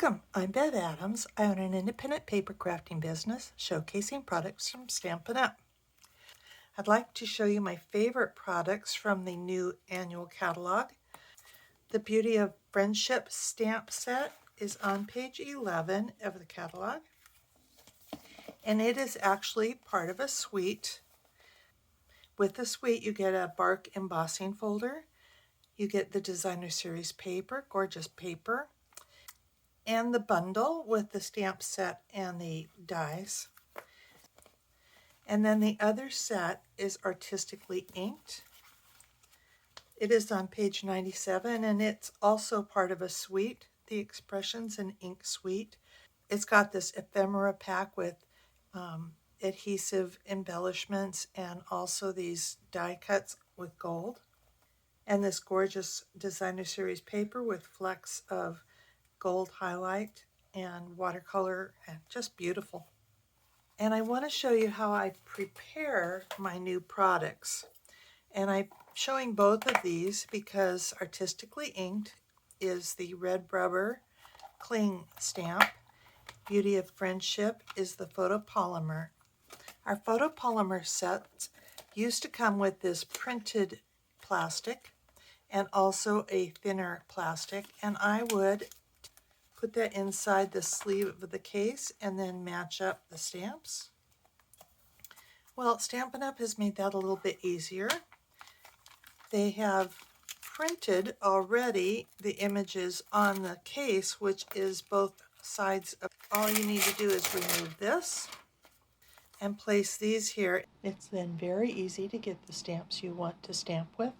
Welcome, I'm Bev Adams. I own an independent paper crafting business showcasing products from Stampin' Up. I'd like to show you my favorite products from the new annual catalog. The Beauty of Friendship stamp set is on page 11 of the catalog, and it is actually part of a suite. With the suite, you get a bark embossing folder, you get the designer series paper, gorgeous paper, and the bundle with the stamp set and the dies. And then the other set is artistically inked. It is on page 97, and it's also part of a suite, the Expressions and Ink Suite. It's got this ephemera pack with adhesive embellishments and also these die cuts with gold. And this gorgeous designer series paper with flecks of gold highlight and watercolor, and just beautiful. And I want to show you how I prepare my new products. And I'm showing both of these because Artistically Inked is the red rubber cling stamp. Beauty of Friendship is the photopolymer. Our photopolymer sets used to come with this printed plastic and also a thinner plastic, and I would put that inside the sleeve of the case and then match up the stamps. Well, Stampin' Up! Has made that a little bit easier. They have printed already the images on the case, which is both sides of. All you need to do is remove this and place these here. It's then very easy to get the stamps you want to stamp with.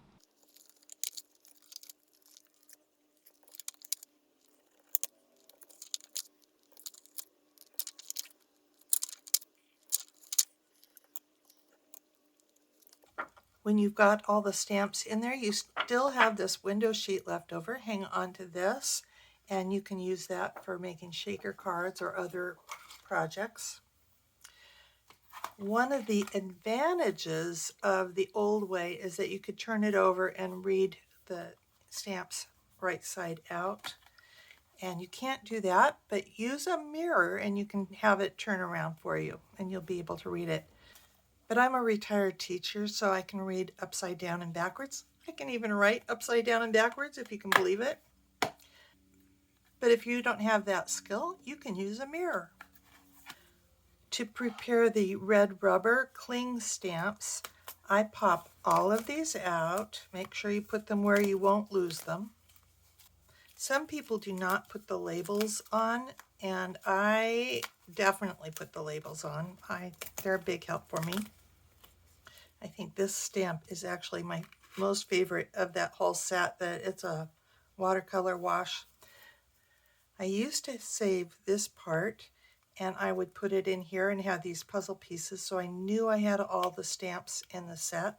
When you've got all the stamps in there, you still have this window sheet left over. Hang on to this, and you can use that for making shaker cards or other projects. One of the advantages of the old way is that you could turn it over and read the stamps right side out. And you can't do that, but use a mirror and you can have it turn around for you and you'll be able to read it. But I'm a retired teacher, so I can read upside down and backwards. I can even write upside down and backwards, if you can believe it. But if you don't have that skill, you can use a mirror. To prepare the red rubber cling stamps, I pop all of these out. Make sure you put them where you won't lose them. Some people do not put the labels on, and I definitely put the labels on. They're a big help for me. I think this stamp is actually my most favorite of that whole set, that it's a watercolor wash. I used to save this part, and I would put it in here and have these puzzle pieces, so I knew I had all the stamps in the set.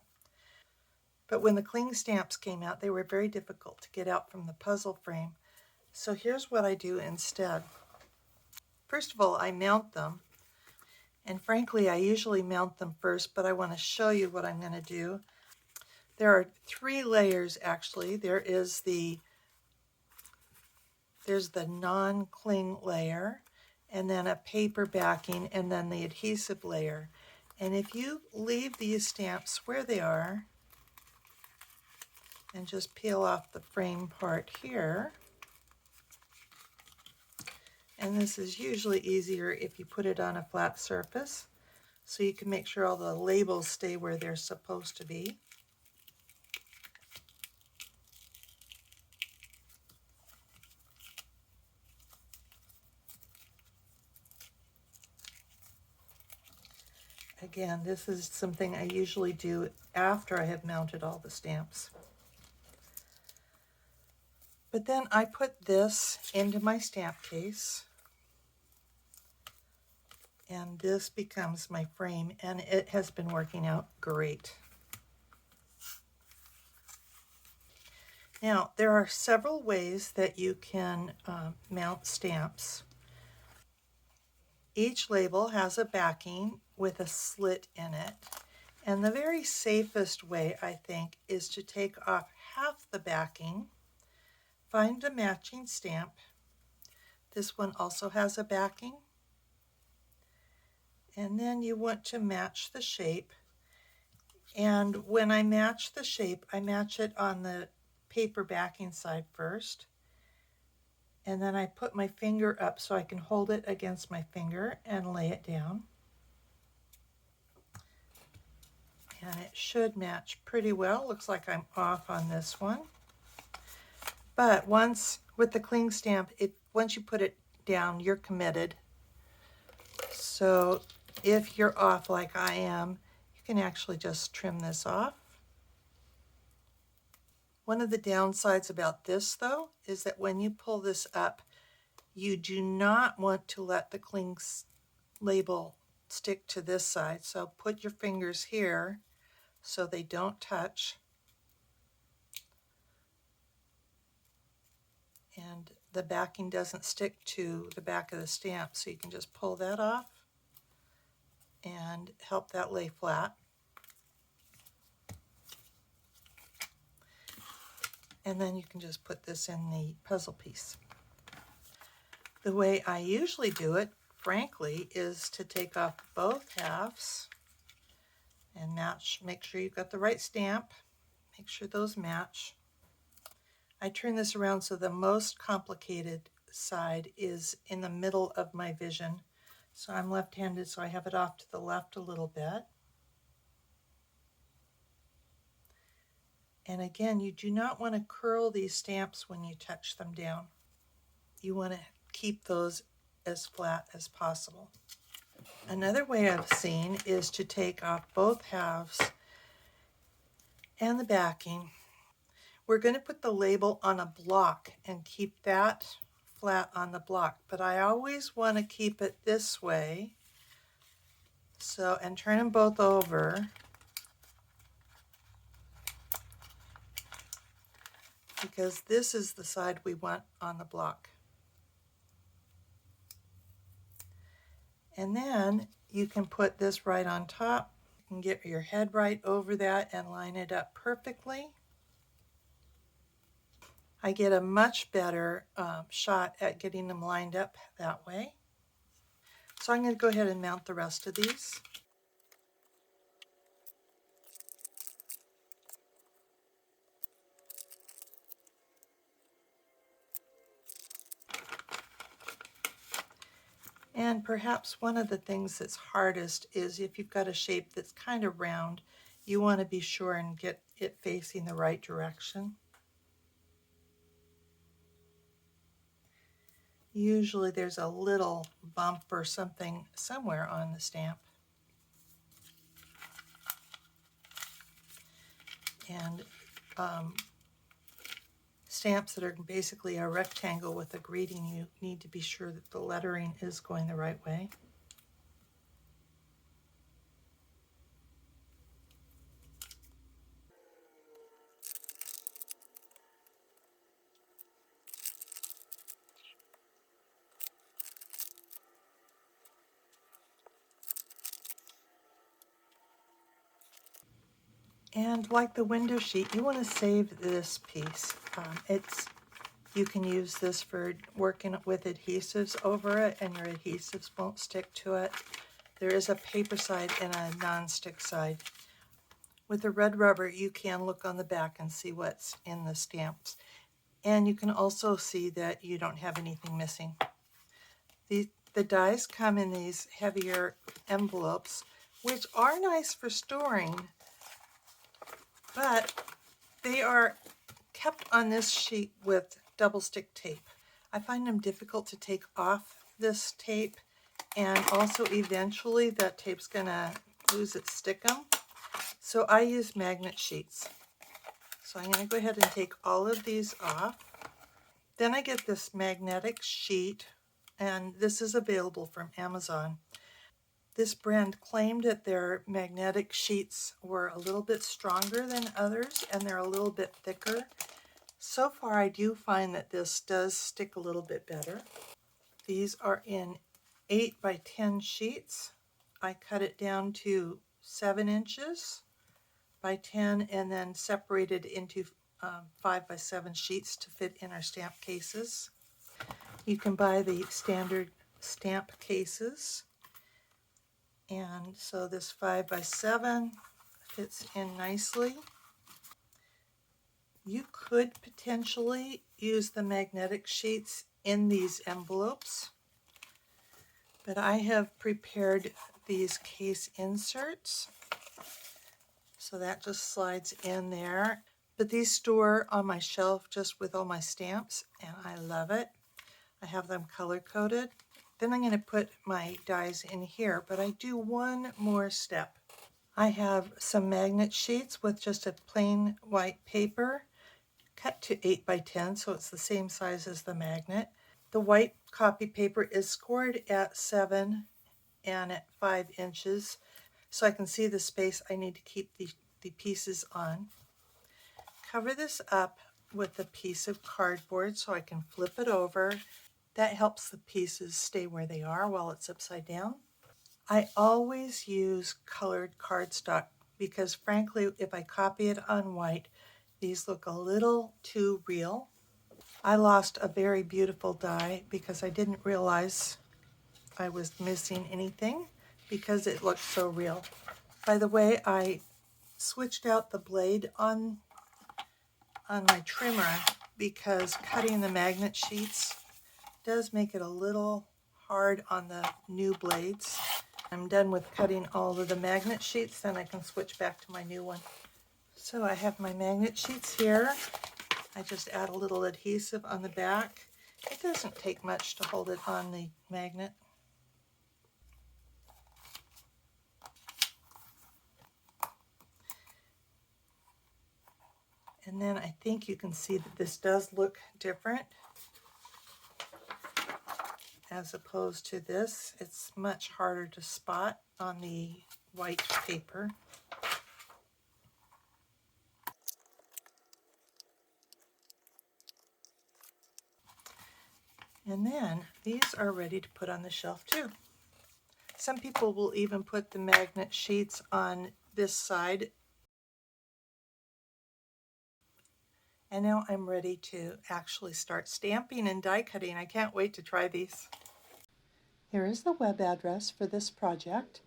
But when the cling stamps came out, they were very difficult to get out from the puzzle frame. So here's what I do instead. First of all, I mount them. And frankly, I usually mount them first, but I want to show you what I'm going to do. There are 3 layers actually. There's the non-cling layer, and then a paper backing, and then the adhesive layer. And if you leave these stamps where they are and just peel off the frame part here, and this is usually easier if you put it on a flat surface, so you can make sure all the labels stay where they're supposed to be. Again, this is something I usually do after I have mounted all the stamps. But then I put this into my stamp case, and this becomes my frame, and it has been working out great. Now, there are several ways that you can mount stamps. Each label has a backing with a slit in it, and the very safest way, I think, is to take off half the backing, find a matching stamp, This one also has a backing. And then you want to match the shape. And when I match the shape, I match it on the paper backing side first. And then I put my finger up so I can hold it against my finger and lay it down. And it should match pretty well. Looks like I'm off on this one. But once, with the cling stamp, once you put it down, you're committed. So if you're off like I am, you can actually just trim this off. One of the downsides about this, though, is that when you pull this up, you do not want to let the cling label stick to this side. So put your fingers here so they don't touch. And the backing doesn't stick to the back of the stamp, so you can just pull that off and help that lay flat. And then you can just put this in the puzzle piece. The way I usually do it, frankly, is to take off both halves and match. Make sure you've got the right stamp. Make sure those match. I turn this around so the most complicated side is in the middle of my vision. So I'm left-handed, so I have it off to the left a little bit. And again, you do not want to curl these stamps when you touch them down. You want to keep those as flat as possible. Another way I've seen is to take off both halves and the backing. We're going to put the label on a block and keep that flat on the block, but I always want to keep it this way. So, and turn them both over. Because this is the side we want on the block. And then you can put this right on top. You can get your head right over that and line it up perfectly. I get a much better shot at getting them lined up that way. So I'm going to go ahead and mount the rest of these. And perhaps one of the things that's hardest is if you've got a shape that's kind of round, you want to be sure and get it facing the right direction. Usually there's a little bump or something somewhere on the stamp. And stamps that are basically a rectangle with a greeting, you need to be sure that the lettering is going the right way. And like the window sheet, you want to save this piece. You can use this for working with adhesives over it, and your adhesives won't stick to it. There is a paper side and a non-stick side. With the red rubber, you can look on the back and see what's in the stamps. And you can also see that you don't have anything missing. The dies come in these heavier envelopes, which are nice for storing, but they are kept on this sheet with double stick tape. I find them difficult to take off this tape, and also eventually that tape's gonna lose its stickum. So I use magnet sheets. So I'm gonna go ahead and take all of these off. Then I get this magnetic sheet, and this is available from Amazon. This brand claimed that their magnetic sheets were a little bit stronger than others, and they're a little bit thicker. So far, I do find that this does stick a little bit better. These are in 8 by 10 sheets. I cut it down to 7 inches by 10 and then separated into 5 by 7 sheets to fit in our stamp cases. You can buy the standard stamp cases, and so this 5x7 fits in nicely. You could potentially use the magnetic sheets in these envelopes, but I have prepared these case inserts, so that just slides in there. But these store on my shelf just with all my stamps, and I love it. I have them color-coded. Then I'm going to put my dies in here, but I do one more step. I have some magnet sheets with just a plain white paper cut to 8x10, so it's the same size as the magnet. The white copy paper is scored at 7 and at 5 inches, so I can see the space I need to keep the pieces on. Cover this up with a piece of cardboard so I can flip it over. That helps the pieces stay where they are while it's upside down. I always use colored cardstock because frankly, if I copy it on white, these look a little too real. I lost a very beautiful die because I didn't realize I was missing anything because it looked so real. By the way, I switched out the blade on my trimmer because cutting the magnet sheets does make it a little hard on the new blades. I'm done with cutting all of the magnet sheets, then I can switch back to my new one. So I have my magnet sheets here. I just add a little adhesive on the back. It doesn't take much to hold it on the magnet. And then I think you can see that this does look different as opposed to this. It's much harder to spot on the white paper. And then these are ready to put on the shelf too. Some people will even put the magnet sheets on this side. And now I'm ready to actually start stamping and die cutting. I can't wait to try these. Here is the web address for this project,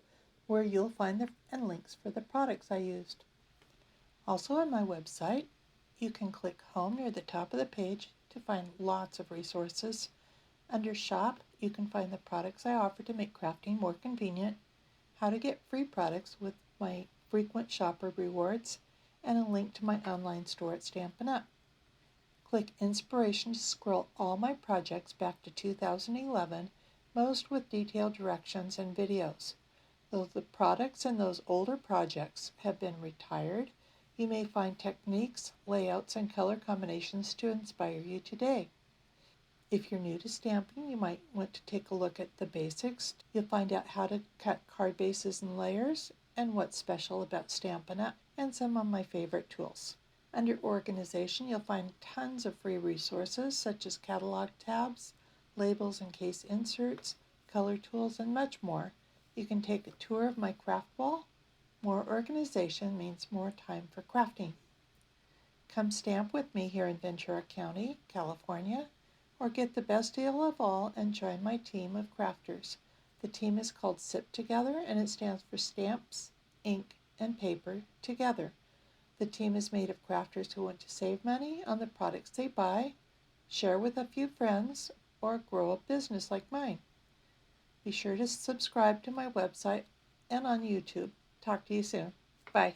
where you'll find the links for the products I used. Also on my website, you can click home near the top of the page to find lots of resources. Under shop, you can find the products I offer to make crafting more convenient, how to get free products with my frequent shopper rewards, and a link to my online store at Stampin' Up! Click Inspiration to scroll all my projects back to 2011, most with detailed directions and videos. Though the products in those older projects have been retired, you may find techniques, layouts, and color combinations to inspire you today. If you're new to stamping, you might want to take a look at the basics. You'll find out how to cut card bases and layers, and what's special about Stampin' Up!, and some of my favorite tools. Under Organization, you'll find tons of free resources such as catalog tabs, labels and case inserts, color tools, and much more. You can take a tour of my craft wall. More organization means more time for crafting. Come stamp with me here in Ventura County, California, or get the best deal of all and join my team of crafters. The team is called SIP Together, and it stands for Stamps, Ink, and Paper Together. The team is made of crafters who want to save money on the products they buy, share with a few friends, or grow a business like mine. Be sure to subscribe to my website and on YouTube. Talk to you soon. Bye.